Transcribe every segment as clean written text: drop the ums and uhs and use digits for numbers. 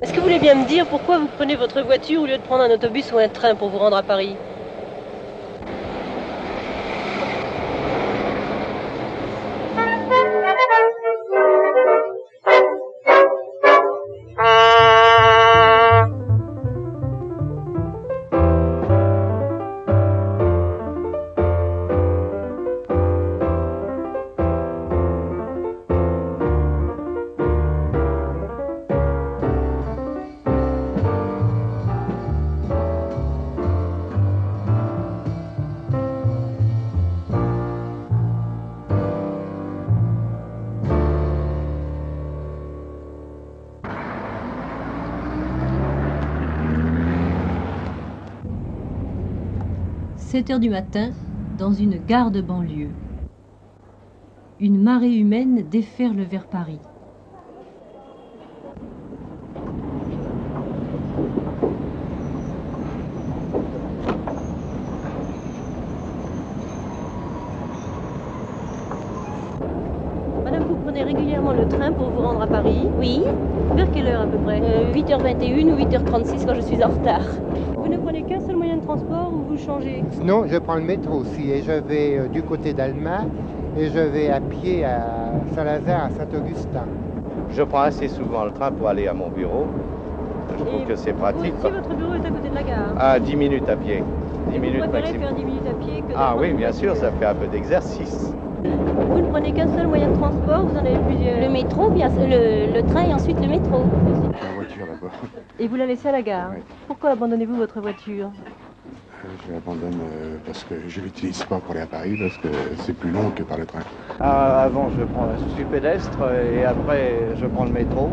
Est-ce que vous voulez bien me dire pourquoi vous prenez votre voiture au lieu de prendre un autobus ou un train pour vous rendre à Paris? 7 heures du matin, dans une gare de banlieue. Une marée humaine déferle vers Paris. Madame, vous prenez régulièrement le train pour vous rendre à Paris? Oui, Vers quelle heure à peu près? 8h21 ou 8h36 quand je suis en retard. Vous ne prenez qu'un seul moyen de transport ou vous changez? Non, je prends le métro aussi et je vais du côté d'Alma et je vais à pied à Saint-Lazare, à Saint-Augustin. Je prends assez souvent le train pour aller à mon bureau. Je trouve que c'est pratique. Vous aussi, votre bureau est à côté de la gare? À 10 minutes à pied. 10 Vous minutes préférez maximum. faire 10 minutes à pied que de Ah prendre oui, une bien voiture? sûr, ça fait un peu d'exercice. Vous ne prenez qu'un seul moyen de transport, vous en avez plusieurs? Le métro, bien le train et ensuite le métro. La voiture d'abord. Et vous la laissez à la gare? Oui. Pourquoi abandonnez-vous votre voiture? Je l'abandonne parce que je ne l'utilise pas pour aller à Paris, parce que c'est plus long que par le train. Avant, je suis pédestre et après, je prends le métro.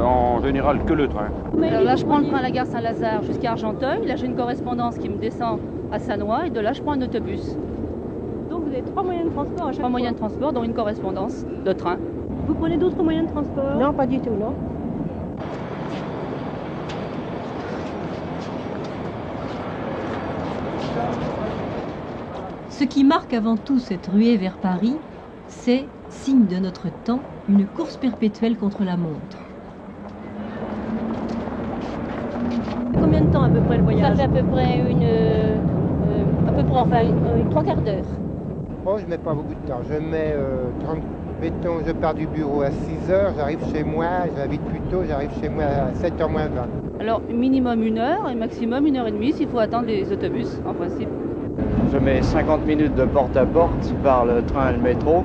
En général, que le train. Alors là, je prends le train à la gare Saint-Lazare jusqu'à Argenteuil. Là, j'ai une correspondance qui me descend à Sannois et de là, je prends un autobus. Donc vous avez 3 moyens de transport à chaque 3 fois? moyens de transport, dont une correspondance de train. Vous prenez d'autres moyens de transport? Non, pas du tout, non. Ce qui marque avant tout cette ruée vers Paris, c'est, signe de notre temps, une course perpétuelle contre la montre. Combien de temps à peu près le Ça voyage? fait à peu près une 3 quarts d'heure. Oh, je mets pas beaucoup de temps. Je mets 30, mettons, je pars du bureau à 6 heures, j'arrive chez moi, j'habite plus tôt, j'arrive chez moi à 7h moins 20. Alors, minimum 1 heure et maximum 1h30 s'il faut attendre les autobus, en principe. Je mets 50 minutes de porte à porte par le train et le métro.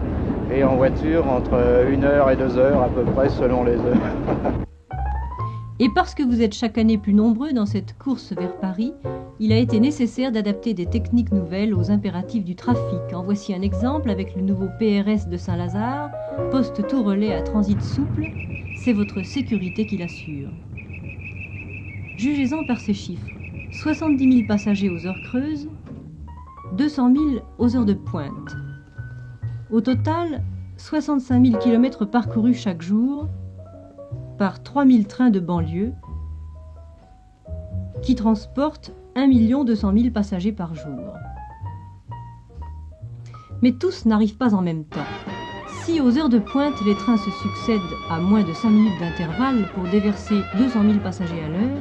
Et en voiture, entre 1 heure et 2 heures à peu près, selon les heures. Et parce que vous êtes chaque année plus nombreux dans cette course vers Paris, il a été nécessaire d'adapter des techniques nouvelles aux impératifs du trafic. En voici un exemple avec le nouveau PRS de Saint-Lazare, poste tout relais à transit souple. C'est votre sécurité qui l'assure. Jugez-en par ces chiffres. 70 000 passagers aux heures creuses, 200 000 aux heures de pointe. Au total, 65 000 km parcourus chaque jour par 3 000 trains de banlieue qui transportent 1 200 000 passagers par jour. Mais tous n'arrivent pas en même temps. Si aux heures de pointe, les trains se succèdent à moins de 5 minutes d'intervalle pour déverser 200 000 passagers à l'heure,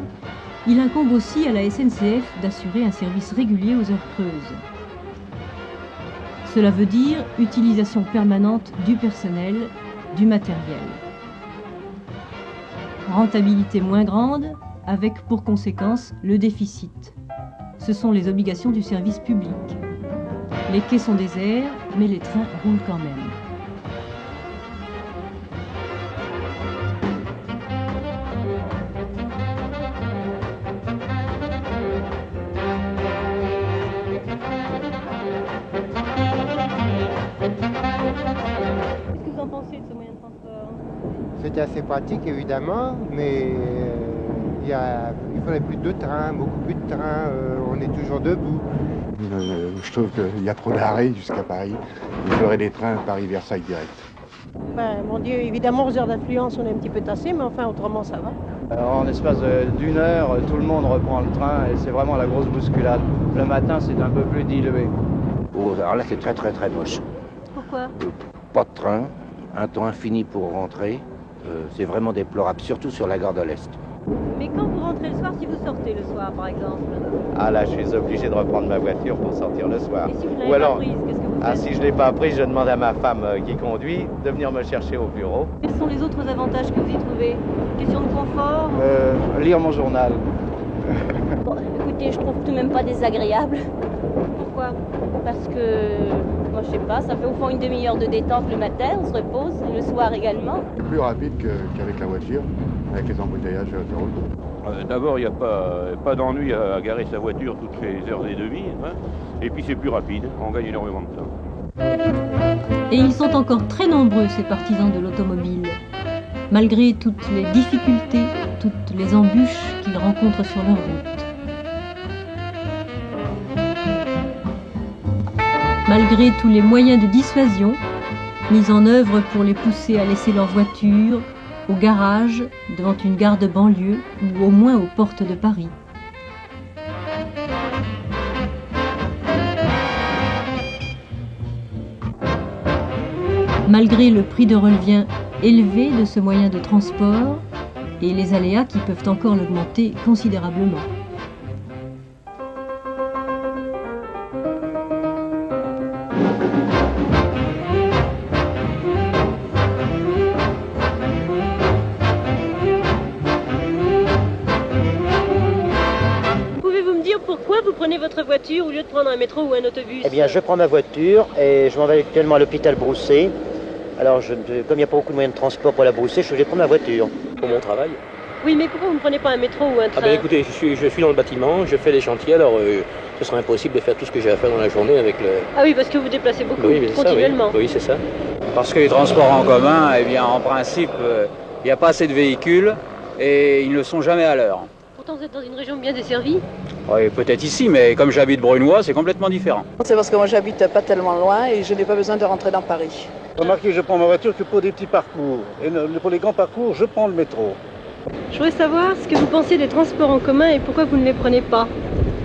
il incombe aussi à la SNCF d'assurer un service régulier aux heures creuses. Cela veut dire utilisation permanente du personnel, du matériel. Rentabilité moins grande, avec pour conséquence le déficit. Ce sont les obligations du service public. Les quais sont déserts, mais les trains roulent quand même. Qu'est-ce que vous en pensez de ce moyen de transport? C'était assez pratique évidemment, mais il faudrait plus de trains, beaucoup plus de trains, on est toujours debout. Je trouve qu'il y a trop d'arrêts jusqu'à Paris. Il faudrait des trains Paris-Versailles direct. Ben, mon Dieu, évidemment, aux heures d'affluence, on est un petit peu tassé, mais enfin, autrement, ça va. Alors, en espace d'1 heure, tout le monde reprend le train et c'est vraiment la grosse bousculade. Le matin, c'est un peu plus dilué. Oh, alors là, c'est très très très moche. Pourquoi? Pas de train, un temps infini pour rentrer. C'est vraiment déplorable, surtout sur la gare de l'Est. rentrez le soir si vous sortez le soir, par exemple? Ah là, je suis obligé de reprendre ma voiture pour sortir le soir. Et si vous ne l'avez pas prise, qu'est-ce que vous faites? Si je ne l'ai pas prise, je demande à ma femme qui conduit de venir me chercher au bureau. Quels sont les autres avantages que vous y trouvez? Question de confort? Lire mon journal. Bon, écoutez, je trouve tout de même pas désagréable. Pourquoi? Parce que, moi je sais pas, ça fait au fond une demi-heure de détente le matin, on se repose, et le soir également. C'est plus rapide qu'avec la voiture, avec les embouteillages de l'autoroute. D'abord, il n'y a pas d'ennui à garer sa voiture toutes les heures et demie. Hein. Et puis c'est plus rapide, on gagne énormément de temps. Et ils sont encore très nombreux, ces partisans de l'automobile. Malgré toutes les difficultés, toutes les embûches qu'ils rencontrent sur leur route. Malgré tous les moyens de dissuasion mis en œuvre pour les pousser à laisser leur voiture au garage, devant une gare de banlieue ou au moins aux portes de Paris. Malgré le prix de revient élevé de ce moyen de transport et les aléas qui peuvent encore l'augmenter considérablement. Pouvez-vous me dire pourquoi vous prenez votre voiture au lieu de prendre un métro ou un autobus? Eh bien, je prends ma voiture et je m'en vais actuellement à l'hôpital Broussais. Alors, comme il n'y a pas beaucoup de moyens de transport pour la Broussais, je suis obligé de prendre ma voiture. Pour mon travail. Oui, mais pourquoi vous ne prenez pas un métro ou un train? Ah ben écoutez, je suis dans le bâtiment, je fais des chantiers, alors ce serait impossible de faire tout ce que j'ai à faire dans la journée avec le... Ah oui, parce que vous déplacez beaucoup, oui, continuellement. Oui, c'est ça. Parce que les transports en commun, eh bien, en principe, il n'y a pas assez de véhicules et ils ne sont jamais à l'heure. Pourtant, vous êtes dans une région bien desservie. Oui, peut-être ici, mais comme j'habite Brunois, c'est complètement différent. C'est parce que moi j'habite pas tellement loin et je n'ai pas besoin de rentrer dans Paris. Remarquez, je prends ma voiture que pour des petits parcours. Et pour les grands parcours, je prends le métro. Je voudrais savoir ce que vous pensez des transports en commun et pourquoi vous ne les prenez pas.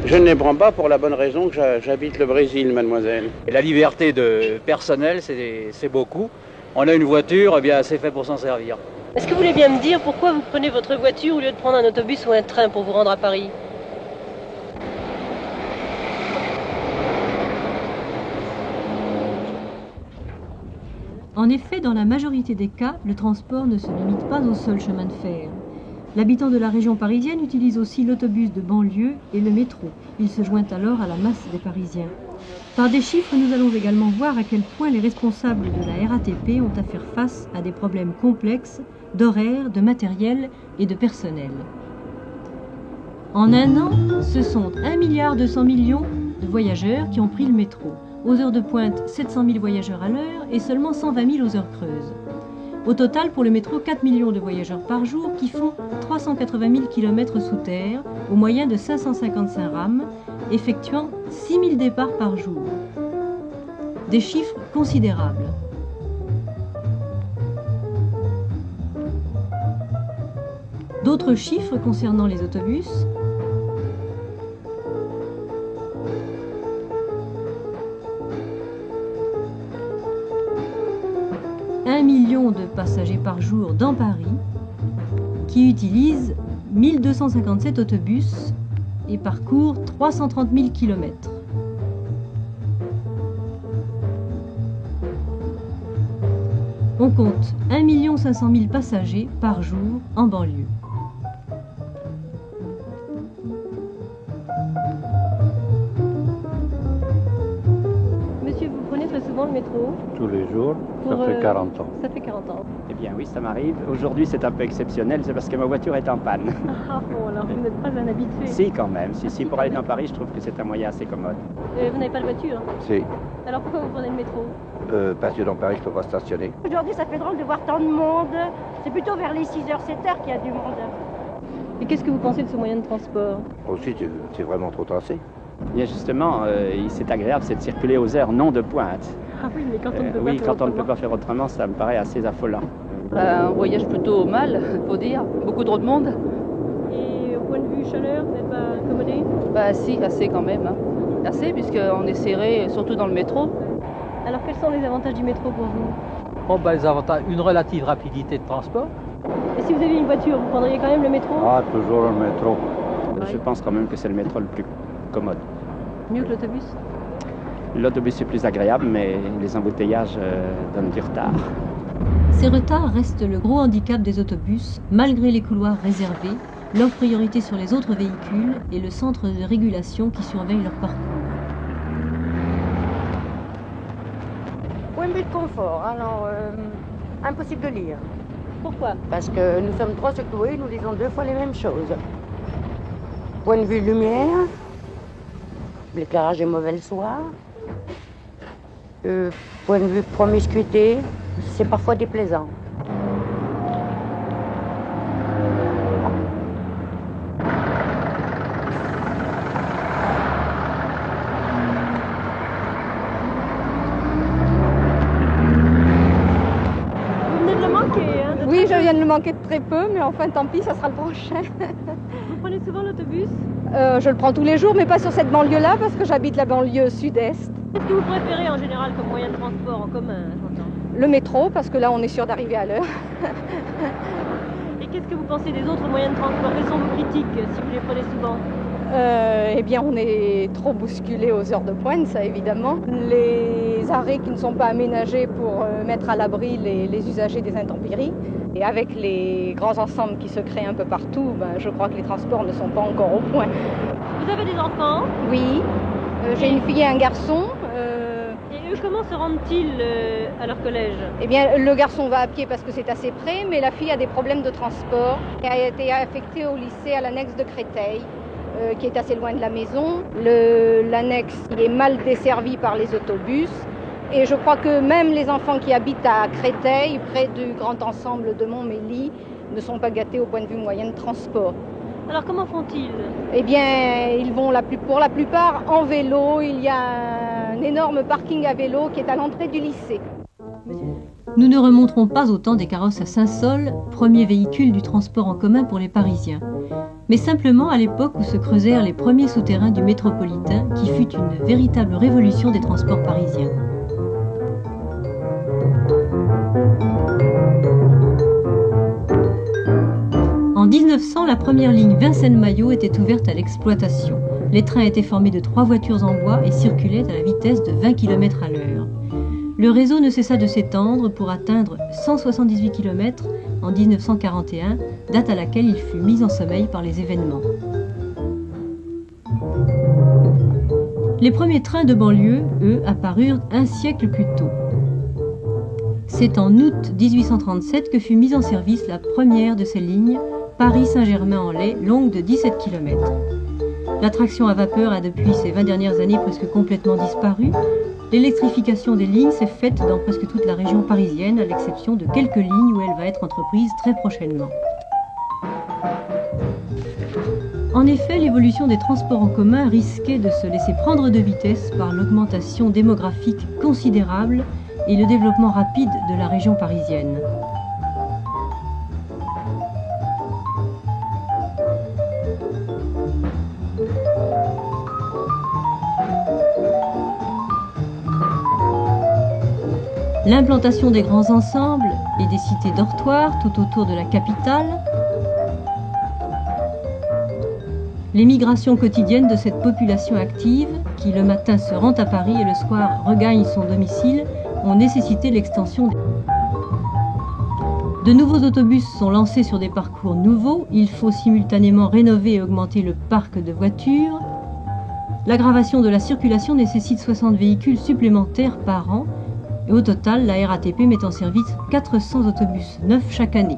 Je ne les prends pas pour la bonne raison que j'habite le Brésil, mademoiselle. Et la liberté de personnel, c'est beaucoup. On a une voiture, eh bien, c'est fait pour s'en servir. Est-ce que vous voulez bien me dire pourquoi vous prenez votre voiture au lieu de prendre un autobus ou un train pour vous rendre à Paris? En effet, dans la majorité des cas, le transport ne se limite pas au seul chemin de fer. L'habitant de la région parisienne utilise aussi l'autobus de banlieue et le métro. Il se joint alors à la masse des Parisiens. Par des chiffres, nous allons également voir à quel point les responsables de la RATP ont à faire face à des problèmes complexes d'horaire, de matériel et de personnel. En un an, ce sont 1,2 milliard de voyageurs qui ont pris le métro. Aux heures de pointe, 700 000 voyageurs à l'heure et seulement 120 000 aux heures creuses. Au total, pour le métro, 4 millions de voyageurs par jour qui font 380 000 km sous terre au moyen de 555 rames, effectuant 6 000 départs par jour. Des chiffres considérables. D'autres chiffres concernant les autobus. Un million de passagers par jour dans Paris qui utilisent 1257 autobus et parcourent 330 000 km. On compte 1 500 000 passagers par jour en banlieue. Monsieur, vous prenez très souvent le métro? Tous les jours, ça fait 40 ans. Ça fait 40 ans. Eh bien oui, ça m'arrive. Aujourd'hui, c'est un peu exceptionnel, c'est parce que ma voiture est en panne. Ah bon, alors vous n'êtes pas un habitué? Si, quand même. Si, pour aller dans Paris, je trouve que c'est un moyen assez commode. Vous n'avez pas de voiture? Si. Alors pourquoi vous prenez le métro? Parce que dans Paris, je ne peux pas stationner. Aujourd'hui, ça fait drôle de voir tant de monde. C'est plutôt vers les 6h, 7h qu'il y a du monde. Et qu'est-ce que vous pensez de ce moyen de transport? Aussi, c'est vraiment trop tracé. Bien justement, c'est agréable, c'est de circuler aux heures non de pointe. Ah oui, mais quand on ne peut pas oui, faire quand autrement. on ne peut pas faire autrement, ça me paraît assez affolant. Un voyage plutôt mal, faut dire. Beaucoup trop de monde. Et au point de vue chaleur, vous n'êtes pas accommodé? Bah si, assez quand même. Hein. Assez, puisqu'on est serré, surtout dans le métro. Alors quels sont les avantages du métro pour vous? Oh, ben, les avantages, une relative rapidité de transport, Et si vous aviez une voiture, vous prendriez quand même le métro? Ah, toujours le métro. Je pense quand même que c'est le métro le plus commode. Mieux que l'autobus? L'autobus est plus agréable, mais les embouteillages donnent du retard. Ces retards restent le gros handicap des autobus, malgré les couloirs réservés, leur priorité sur les autres véhicules et le centre de régulation qui surveille leur parcours. Point de vue de confort, alors impossible de lire. Pourquoi? Parce que nous sommes trois secoués, nous lisons 2 fois les mêmes choses. Point de vue lumière, l'éclairage est mauvais le soir. Point de vue promiscuité, c'est parfois déplaisant. Vous venez de le manquer, hein? Oui, je viens de le manquer de très peu, mais enfin tant pis, ça sera le prochain. Vous prenez souvent l'autobus? Je le prends tous les jours, mais pas sur cette banlieue-là, parce que j'habite la banlieue sud-est. Qu'est-ce que vous préférez en général comme moyen de transport en commun, j'entends? Le métro, parce que là on est sûr d'arriver à l'heure. Et qu'est-ce que vous pensez des autres moyens de transport? Quelles sont vos critiques si vous les prenez souvent? Eh bien, on est trop bousculé aux heures de pointe, ça évidemment. Les arrêts qui ne sont pas aménagés pour mettre à l'abri les usagers des intempéries. Et avec les grands ensembles qui se créent un peu partout, je crois que les transports ne sont pas encore au point. Vous avez des enfants? Oui, j'ai une fille et un garçon. Et eux, comment se rendent-ils à leur collège? Eh bien, le garçon va à pied parce que c'est assez près, mais la fille a des problèmes de transport. Elle a été affectée au lycée à l'annexe de Créteil, qui est assez loin de la maison. L'annexe est mal desservi par les autobus. Et je crois que même les enfants qui habitent à Créteil, près du grand ensemble de Montmélie, ne sont pas gâtés au point de vue moyen de transport. Alors comment font-ils? Eh bien, ils vont pour la plupart en vélo. Il y a un énorme parking à vélo qui est à l'entrée du lycée. Nous ne remonterons pas au temps des carrosses à Saint-Saul, premier véhicule du transport en commun pour les Parisiens, mais simplement à l'époque où se creusèrent les premiers souterrains du métropolitain, qui fut une véritable révolution des transports parisiens. En 1900, la première ligne Vincennes-Maillot était ouverte à l'exploitation. Les trains étaient formés de 3 voitures en bois et circulaient à la vitesse de 20 km à l'heure. Le réseau ne cessa de s'étendre pour atteindre 178 km en 1941, date à laquelle il fut mis en sommeil par les événements. Les premiers trains de banlieue, eux, apparurent un siècle plus tôt. C'est en août 1837 que fut mise en service la première de ces lignes, Paris-Saint-Germain-en-Laye, longue de 17 km. La traction à vapeur a depuis ces 20 dernières années presque complètement disparu. L'électrification des lignes s'est faite dans presque toute la région parisienne, à l'exception de quelques lignes où elle va être entreprise très prochainement. En effet, l'évolution des transports en commun risquait de se laisser prendre de vitesse par l'augmentation démographique considérable et le développement rapide de la région parisienne. L'implantation des grands ensembles et des cités dortoirs tout autour de la capitale, l'émigration quotidienne de cette population active qui le matin se rend à Paris et le soir regagne son domicile ont nécessité l'extension. De nouveaux autobus sont lancés sur des parcours nouveaux, il faut simultanément rénover et augmenter le parc de voitures. L'aggravation de la circulation nécessite 60 véhicules supplémentaires par an. Et au total, la RATP met en service 400 autobus neufs chaque année.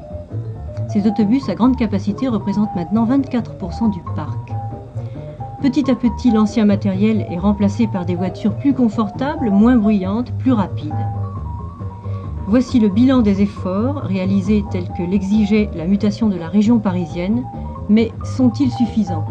Ces autobus à grande capacité représentent maintenant 24% du parc. Petit à petit, l'ancien matériel est remplacé par des voitures plus confortables, moins bruyantes, plus rapides. Voici le bilan des efforts réalisés tels que l'exigeait la mutation de la région parisienne, mais sont-ils suffisants ?